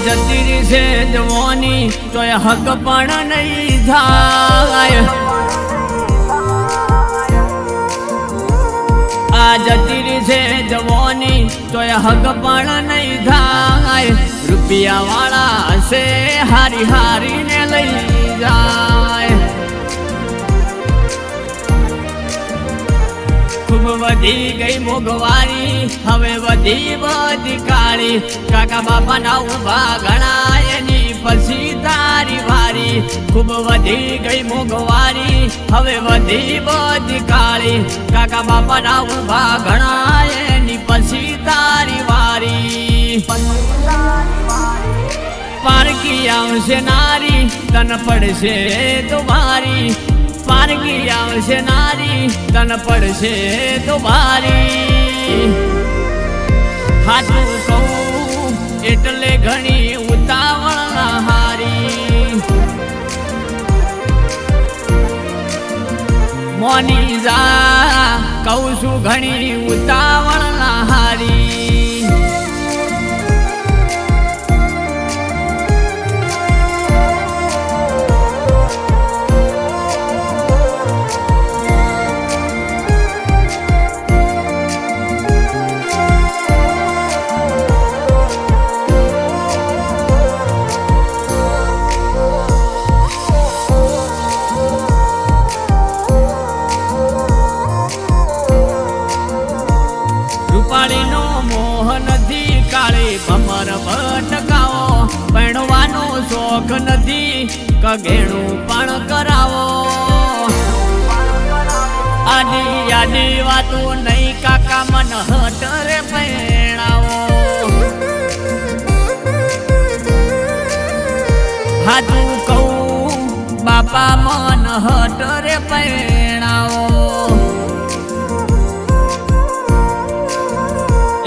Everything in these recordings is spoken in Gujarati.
જતી રહી છે જવાની તોય હક પણ નહીં થાય આ જતી રહી છે જવાની તોય હક પણ નહીં થાય રૂપિયા વાળા હશે હારી હારીને લઈ જાય ખૂબ વધી ગઈ મોંઘવારી હવે વધી બધી કાળી કાકા બાપાના ઉભા ઘણા એની પછી તારી વારી ખૂબ વધી ગઈ મોંઘવારી હવે વધી બધી કાળી કાકા બાપાના ઉભા ઘણા એની પછી તારી વારી પારકી આવશે નારી તન પડશે તો ભારી પારકી આવશે નારી તન પડશે તો ભારી હાચું કહું એટલે ઘણી ઉતાવળ હારી મોની જા કહું છું ઘણી ઉતાવળ હારી રૂપાળીનો મોહ નથી કાળી ભમર ભટકાવો પહેણવાનો શોખ નથી કગેણું પણ કરાવો આડી આડી વાતો નહીં કાકા મન હટ રે પહેણાવો હાચું કહું બાપા મન હટ રે પહેણાવો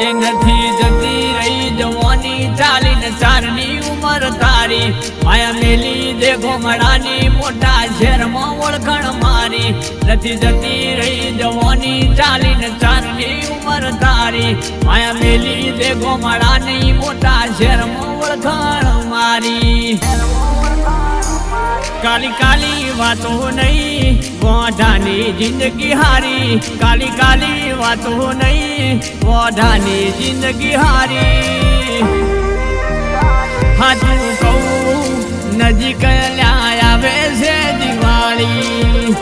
એ નથી જતી રહી જવાની ચાલીને ચારની ઉંમર તારી માયા મેલી દે ઘોમડાની મોટા શહેરમાં ઓળખણ મારી નથી જતી રહી જવાની ચાલીને ચારની ઉંમર તારી માયા મેલી દે ઘોમડાની મોટા શહેરમાં ઓળખણ મારી કાલી કાલી વાતો નહીં વોઢાની જિંદગી હારી કાલી કાલી વાતો નહીં વોઢાની જિંદગી હારી હાચું કહું નજીક આવે છે દિવાળી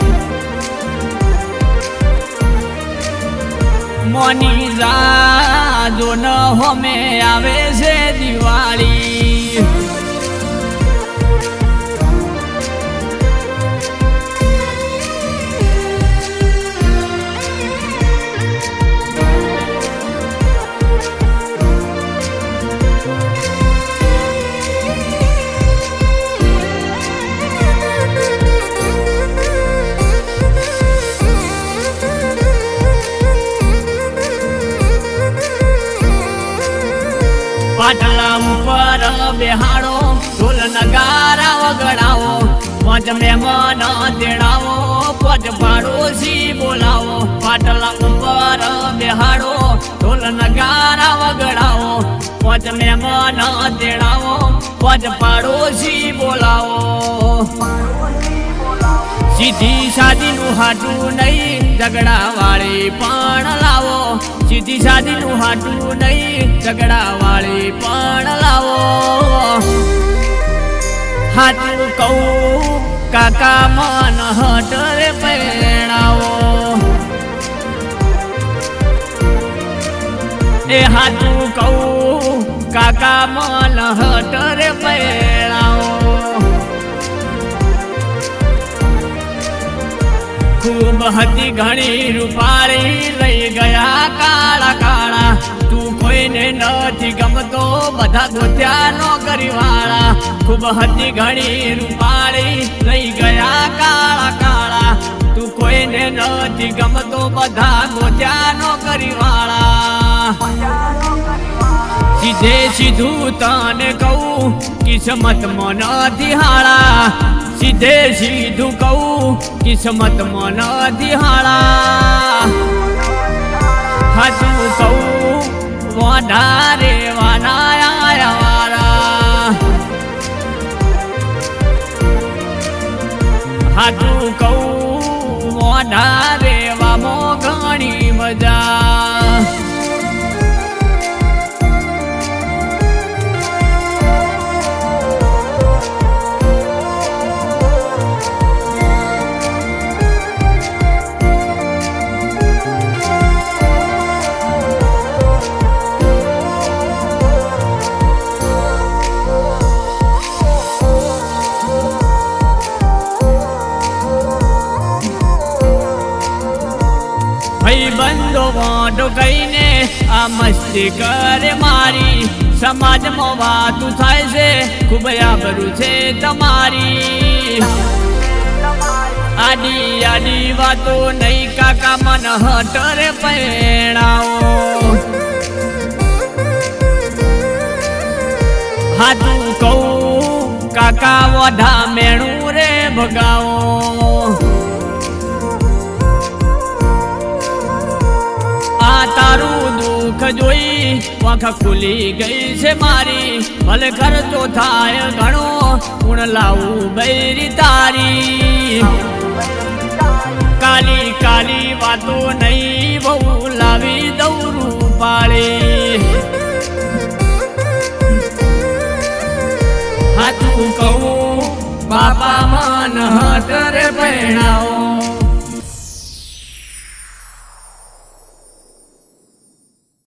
મોની જા જો ન હોમે આવે છે દિવાળી પાટલા ઉપર બેહાડો ઢોલ નગારા વગડાવો પંચ મહેમાન તેડાવો પંચ પાડોશી બોલાવો પાટલા ઉપર બેહાડો ઢોલ નગારા વગડાવો પંચ મહેમાન તેડાવો પંચ પાડોશી બોલાવો સીધી સાદીનું હાટું નહીં ઝઘડા વાળી પણ લાવો સીધી સાદીનું હાટું નહીં ઝઘડા વાળી પણ લાવો હાચું કહું કાકા મન હટ રે પહેણાવો એ હાચું કહું કાકા મન હટ રે પહેણાવો ખૂબ હતી ઘણી રૂપાળી લઈ ગયા કાળા કાળા તું કોઈને નથી ગમતો બધા ગોત્યા નોકરી વાળા ખૂબ હતી ઘણી રૂપાળી લઈ ગયા કાળા કાળા તું કોઈને નથી ગમતો બધા ગોત્યા નોકરી વાળા સીધે સીધું તને કહું કિસ્મતમાં નથી હાળા સીધે સીધું કહું કિસ્મતમાં નથી હાળા હાચું કહું વધારે વાના આયા વાળા મસ્તી કરે મારી સમાજમાં વાતું થાય છે ખૂબ આબરૂ છે તમારી આડી આડી વાતો નહીં કાકા મન હટરે પૈણાઓ હાથું કહું કાકા વઢા મેણું રે ભગાવો આ તારું દુઃખ જોઈ વાંખ ખુલી ગઈ છે મારી ભલે ખર્ચો થાય ઘણો ગુણ લાવું બૈરી તારી કાલી કાલી વાતો નહીં બહુ લાવી દઉં પાળી હાથું કહું બાપા મન હટરે પૈણાઓ